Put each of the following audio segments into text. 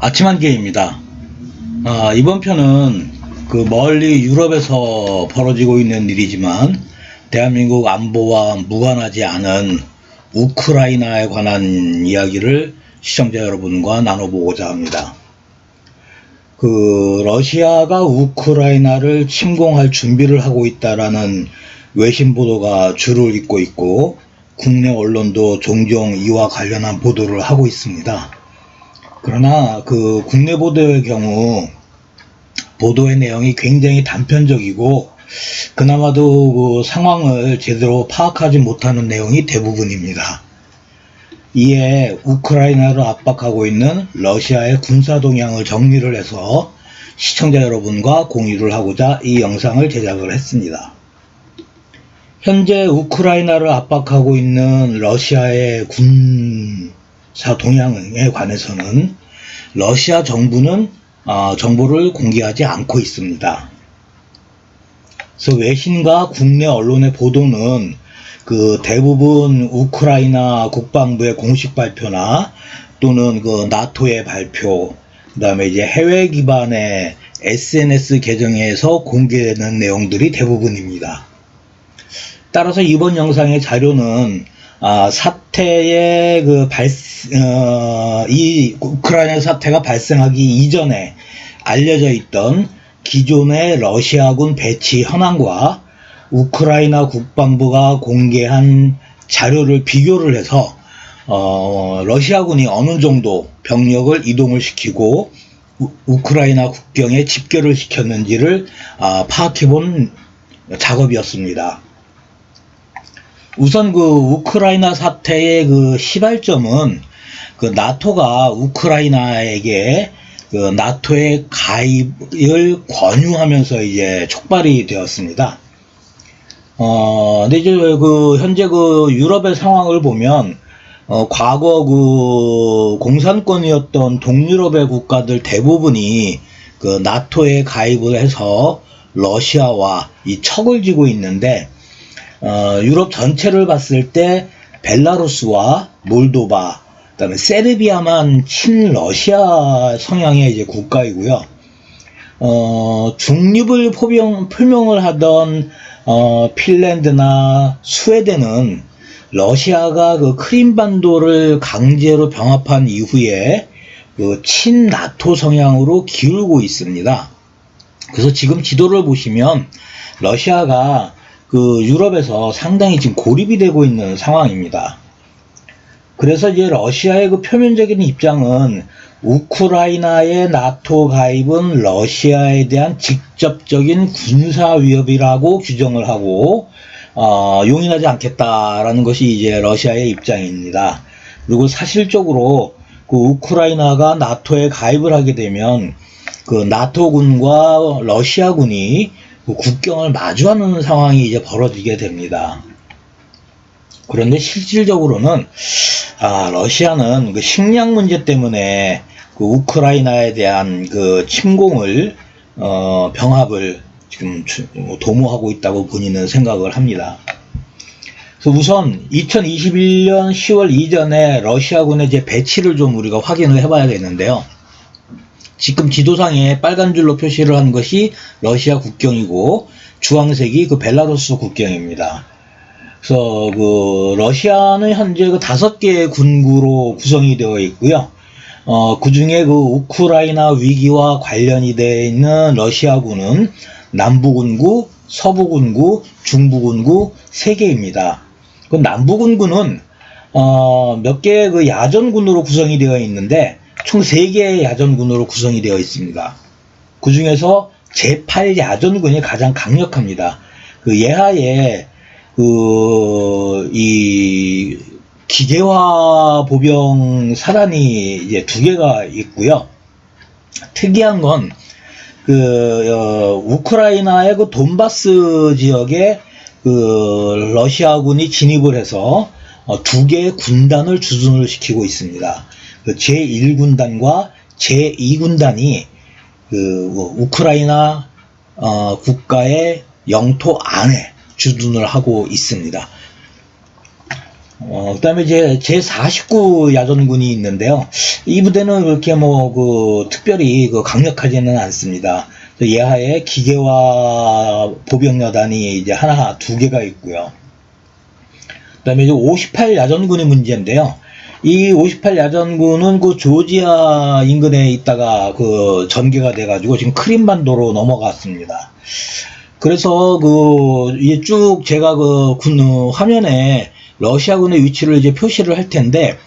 아침 한개입니다. 이번 편은 그 멀리 유럽에서 벌어지고 있는 일이지만 대한민국 안보와 무관하지 않은 우크라이나에 관한 이야기를 시청자 여러분과 나눠보고자 합니다. 러시아가 우크라이나를 침공할 준비를 하고 있다라는 외신 보도가 주를 잇고 있고 국내 언론도 종종 이와 관련한 보도를 하고 있습니다. 그러나 국내 보도의 경우 보도의 내용이 굉장히 단편적이고 그나마도 상황을 제대로 파악하지 못하는 내용이 대부분입니다. 이에 우크라이나를 압박하고 있는 러시아의 군사 동향을 정리를 해서 시청자 여러분과 공유를 하고자 이 영상을 제작을 했습니다. 현재 우크라이나를 압박하고 있는 러시아의 군사 동향에 관해서는 러시아 정부는 정보를 공개하지 않고 있습니다. 그래서 외신과 국내 언론의 보도는 대부분 우크라이나 국방부의 공식 발표나 또는 나토의 발표, 그 다음에 이제 해외 기반의 SNS 계정에서 공개되는 내용들이 대부분입니다. 따라서 이번 영상의 자료는 사태의 이 우크라이나 사태가 발생하기 이전에 알려져 있던 기존의 러시아군 배치 현황과 우크라이나 국방부가 공개한 자료를 비교를 해서 러시아군이 어느 정도 병력을 이동을 시키고 우크라이나 국경에 집결을 시켰는지를 파악해 본 작업이었습니다. 우선 우크라이나 사태의 시발점은 나토가 우크라이나에게 나토의 가입을 권유하면서 이제 촉발이 되었습니다. 근데 이제 현재 유럽의 상황을 보면 과거 공산권이었던 동유럽의 국가들 대부분이 나토에 가입을 해서 러시아와 이 척을 지고 있는데 유럽 전체를 봤을 때 벨라루스와 몰도바, 그다음에 세르비아만 친러시아 성향의 이제 국가이고요. 중립을 표명을 하던 핀란드나 스웨덴은 러시아가 크림반도를 강제로 병합한 이후에 친나토 성향으로 기울고 있습니다. 그래서 지금 지도를 보시면 러시아가 유럽에서 상당히 지금 고립이 되고 있는 상황입니다. 그래서 이제 러시아의 표면적인 입장은 우크라이나의 나토 가입은 러시아에 대한 직접적인 군사 위협이라고 규정을 하고 용인하지 않겠다라는 것이 이제 러시아의 입장입니다. 그리고 사실적으로 우크라이나가 나토에 가입을 하게 되면 나토군과 러시아군이 국경을 마주하는 상황이 이제 벌어지게 됩니다. 그런데 실질적으로는 러시아는 식량 문제 때문에 우크라이나에 대한 침공을 병합을 지금 도모하고 있다고 본인은 생각을 합니다. 그래서 우선 2021년 10월 이전에 러시아군의 이제 배치를 좀 우리가 확인을 해봐야 되는데요. 지금 지도상에 빨간 줄로 표시를 한 것이 러시아 국경이고 주황색이 벨라루스 국경입니다. 그래서 러시아는 현재 5개의 군구로 구성이 되어 있고요. 그 중에 우크라이나 위기와 관련이 되어 있는 러시아군은 남부군구, 서부군구, 중부군구 3개입니다. 남부군구는 몇 개의 야전군으로 구성이 되어 있는데 총 3개의 야전군으로 구성이 되어 있습니다. 그 중에서 제8야전군이 가장 강력합니다. 예하에 이 기계화 보병 사단이 이제 2개가 있고요. 특이한 건 우크라이나의 돈바스 지역에 러시아군이 진입을 해서 2개의 군단을 주둔을 시키고 있습니다. 제1군단과 제2군단이 우크라이나 국가의 영토 안에 주둔을 하고 있습니다. 그다음에 이제 제49 야전군이 있는데요. 이 부대는 그렇게 특별히 강력하지는 않습니다. 예하에 기계화 보병여단이 이제 하나, 두 개가 있고요. 그다음에 이제 58 야전군이 문제인데요. 이 58 야전군은 그 조지아 인근에 있다가 전개가 돼가지고 지금 크림반도로 넘어갔습니다. 그래서 이게 쭉 제가 화면에 러시아군의 위치를 이제 표시를 할 텐데,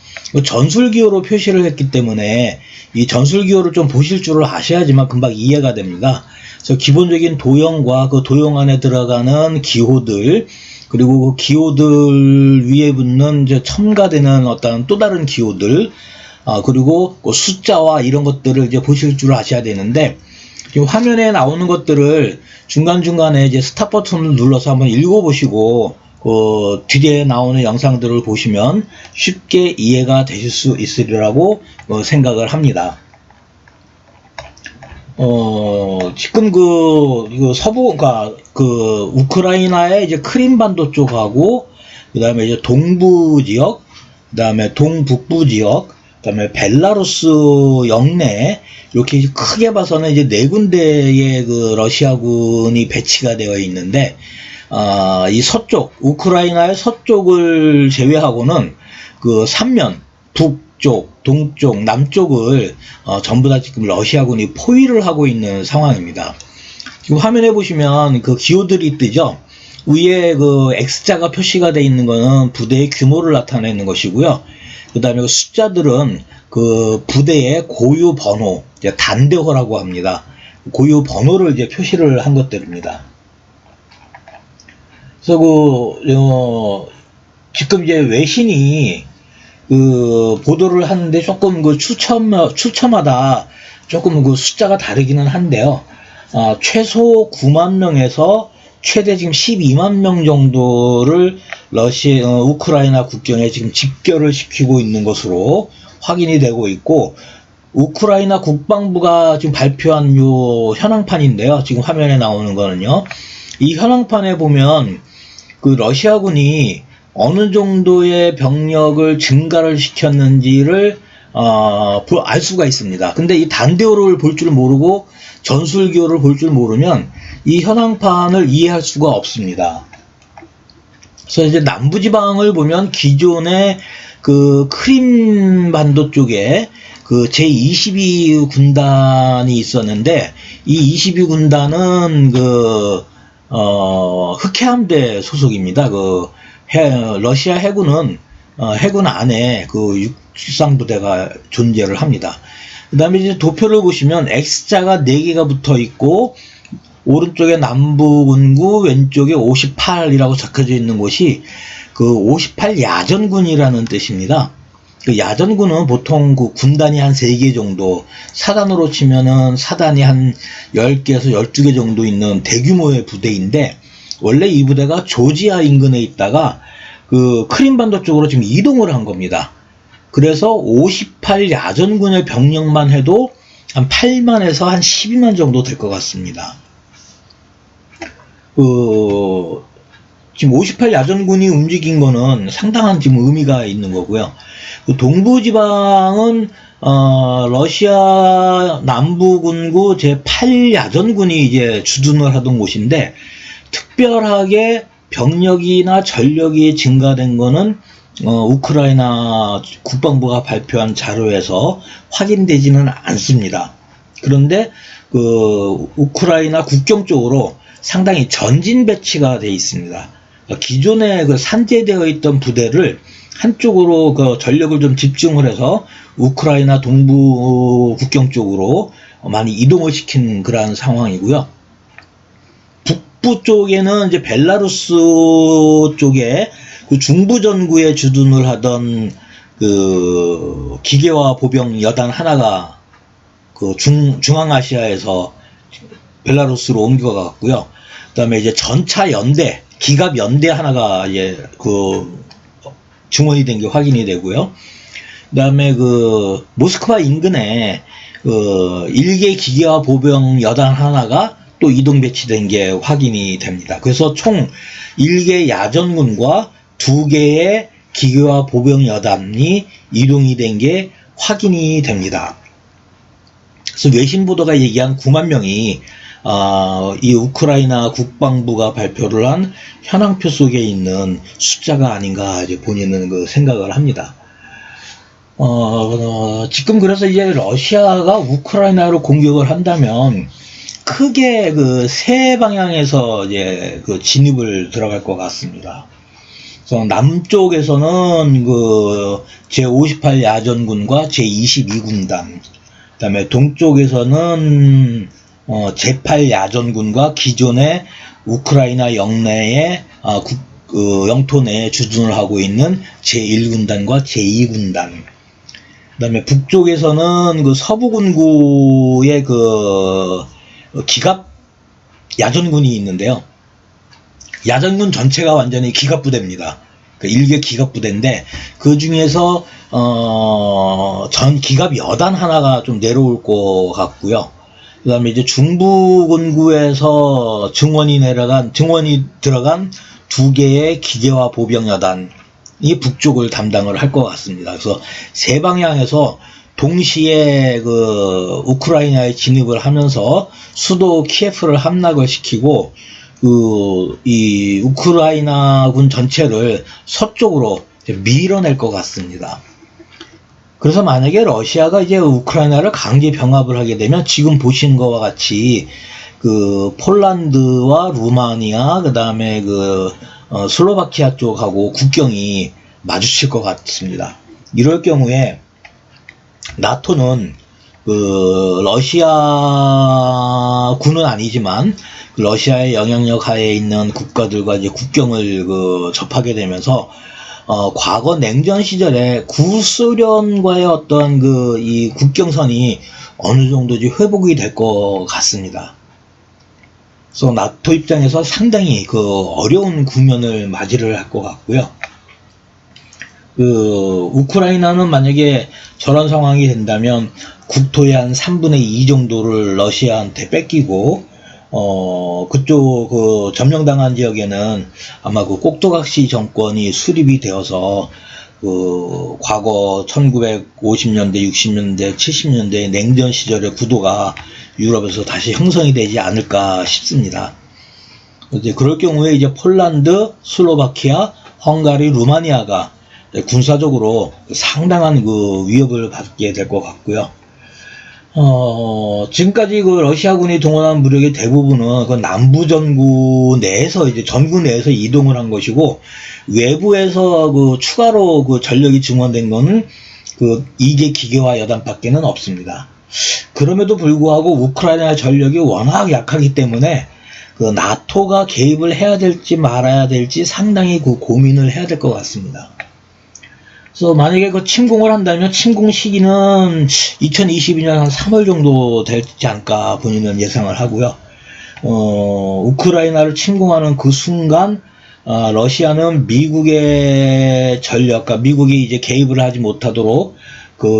전술기호로 표시를 했기 때문에 이 전술기호를 좀 보실 줄을 아셔야지만 금방 이해가 됩니다. 그래서 기본적인 도형과 그 도형 안에 들어가는 기호들, 그리고 그 기호들 위에 붙는 이제 첨가되는 어떤 또 다른 기호들, 그리고 숫자와 이런 것들을 이제 보실 줄 아셔야 되는데, 지금 화면에 나오는 것들을 중간중간에 이제 스탑 버튼을 눌러서 한번 읽어보시고, 뒤에 나오는 영상들을 보시면 쉽게 이해가 되실 수 있으리라고 생각을 합니다. 지금 이거 서부가 우크라이나의 이제 크림반도 쪽하고, 그 다음에 이제 동부 지역, 그 다음에 동북부 지역, 그 다음에 벨라루스 영내, 이렇게 크게 봐서는 이제 네 군데의 러시아군이 배치가 되어 있는데, 이 서쪽, 우크라이나의 서쪽을 제외하고는 삼면, 북쪽, 동쪽, 남쪽을 전부 다 지금 러시아군이 포위를 하고 있는 상황입니다. 지금 화면에 보시면 기호들이 뜨죠. 위에 X자가 표시가 되어 있는 것은 부대의 규모를 나타내는 것이고요. 그 다음에 숫자들은 부대의 고유 번호, 단대호라고 합니다. 고유 번호를 이제 표시를 한 것들입니다. 그래서 지금 이제 외신이 보도를 하는데 조금 출처마다 조금 숫자가 다르기는 한데요. 최소 9만 명에서 최대 지금 12만 명 정도를 우크라이나 국경에 지금 집결을 시키고 있는 것으로 확인이 되고 있고, 우크라이나 국방부가 지금 발표한 요 현황판인데요. 지금 화면에 나오는 거는요. 이 현황판에 보면 러시아군이 어느 정도의 병력을 증가를 시켰는지를 알 수가 있습니다. 근데 이 단대호를 볼 줄 모르고 전술기호를 볼 줄 모르면 이 현황판을 이해할 수가 없습니다. 그래서 이제 남부지방을 보면 기존의 크림반도 쪽에 제22 군단이 있었는데, 이 22군단은 흑해함대 소속입니다. 러시아 해군은 해군 안에 육상부대가 존재를 합니다. 그 다음에 이제 도표를 보시면 X자가 4개가 붙어 있고, 오른쪽에 남부군구, 왼쪽에 58이라고 적혀져 있는 곳이 58 야전군이라는 뜻입니다. 야전군은 보통 군단이 한 3개 정도, 사단으로 치면은 사단이 한 10개에서 12개 정도 있는 대규모의 부대인데, 원래 이 부대가 조지아 인근에 있다가 크림반도 쪽으로 지금 이동을 한 겁니다. 그래서 58 야전군의 병력만 해도 한 8만에서 한 12만 정도 될 것 같습니다. 지금 58 야전군이 움직인 거는 상당한 지금 의미가 있는 거고요. 동부지방은 러시아 남부군구 제8 야전군이 이제 주둔을 하던 곳인데, 특별하게 병력이나 전력이 증가된 거는 우크라이나 국방부가 발표한 자료에서 확인되지는 않습니다. 그런데 우크라이나 국경 쪽으로 상당히 전진 배치가 되어 있습니다. 기존에 산재되어 있던 부대를 한쪽으로 전력을 좀 집중을 해서 우크라이나 동부 국경 쪽으로 많이 이동을 시킨 그러한 상황이고요. 북부 쪽에는 이제 벨라루스 쪽에 중부 전구에 주둔을 하던 기계화 보병 여단 하나가 중앙아시아에서 벨라루스로 옮겨갔고요. 그다음에 이제 전차 연대, 기갑 연대 하나가 이제 증원이 된 게 확인이 되고요. 그다음에 모스크바 인근에 1개 기계화 보병 여단 하나가 또 이동 배치된 게 확인이 됩니다. 그래서 총 1개 야전군과 2개의 기계화 보병 여단이 이동이 된 게 확인이 됩니다. 그래서 외신 보도가 얘기한 9만 명이 이 우크라이나 국방부가 발표를 한 현황표 속에 있는 숫자가 아닌가 이제 본인은 그 생각을 합니다. 지금 그래서 이제 러시아가 우크라이나로 공격을 한다면 크게 그 세 방향에서 이제 그 진입을 들어갈 것 같습니다. 그래서 남쪽에서는 그 제58 야전군과 제22군단, 그다음에 동쪽에서는 제8 야전군과 기존의 우크라이나 영내에 영토 내에 주둔을 하고 있는 제1군단과 제2군단, 그다음에 북쪽에서는 그 서부군구의 그 기갑 야전군이 있는데요. 야전군 전체가 완전히 기갑부대입니다. 그 일개 기갑부대인데 그 중에서 전 기갑 여단 하나가 좀 내려올 것 같고요. 그 다음에 이제 중부군구에서 증원이 들어간 두 개의 기계화 보병 여단이 북쪽을 담당을 할 것 같습니다. 그래서 세 방향에서 동시에 그 우크라이나에 진입을 하면서 수도 키예프를 함락을 시키고 이 우크라이나군 전체를 서쪽으로 밀어낼 것 같습니다. 그래서 만약에 러시아가 이제 우크라이나를 강제 병합을 하게 되면 지금 보시는 것과 같이 그 폴란드와 루마니아, 그 다음에 그 슬로바키아 쪽하고 국경이 마주칠 것 같습니다. 이럴 경우에 나토는 그 러시아군은 아니지만 러시아의 영향력 하에 있는 국가들과 이제 국경을 접하게 되면서 과거 냉전 시절에 구소련과의 어떤 이 국경선이 어느 정도 회복이 될 것 같습니다. 그래서 나토 입장에서 상당히 어려운 국면을 맞이를 할 것 같고요. 우크라이나는 만약에 저런 상황이 된다면 국토의 한 3분의 2 정도를 러시아한테 뺏기고 그쪽 점령당한 지역에는 아마 꼭두각시 정권이 수립이 되어서 과거 1950년대, 60년대, 70년대 냉전 시절의 구도가 유럽에서 다시 형성이 되지 않을까 싶습니다. 이제 그럴 경우에 이제 폴란드, 슬로바키아, 헝가리, 루마니아가 군사적으로 상당한 위협을 받게 될 것 같고요. 지금까지 러시아군이 동원한 무력의 대부분은 남부 전구 내에서 전구 내에서 이동을 한 것이고, 외부에서 추가로 전력이 증원된 것은 2개 기계화 여단밖에는 없습니다. 그럼에도 불구하고 우크라이나 전력이 워낙 약하기 때문에 나토가 개입을 해야 될지 말아야 될지 상당히 고민을 해야 될 것 같습니다. 그래서 만약에 침공을 한다면 침공 시기는 2022년 한 3월 정도 되지 않을까 본인은 예상을 하고요. 우크라이나를 침공하는 그 순간 러시아는 미국의 전력과 미국이 이제 개입을 하지 못하도록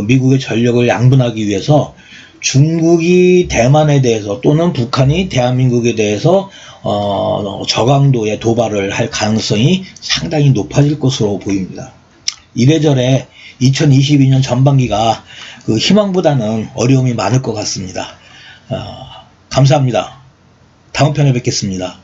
미국의 전력을 양분하기 위해서 중국이 대만에 대해서 또는 북한이 대한민국에 대해서 저강도의 도발을 할 가능성이 상당히 높아질 것으로 보입니다. 이래저래 2022년 전반기가 희망보다는 어려움이 많을 것 같습니다. 감사합니다. 다음 편에 뵙겠습니다.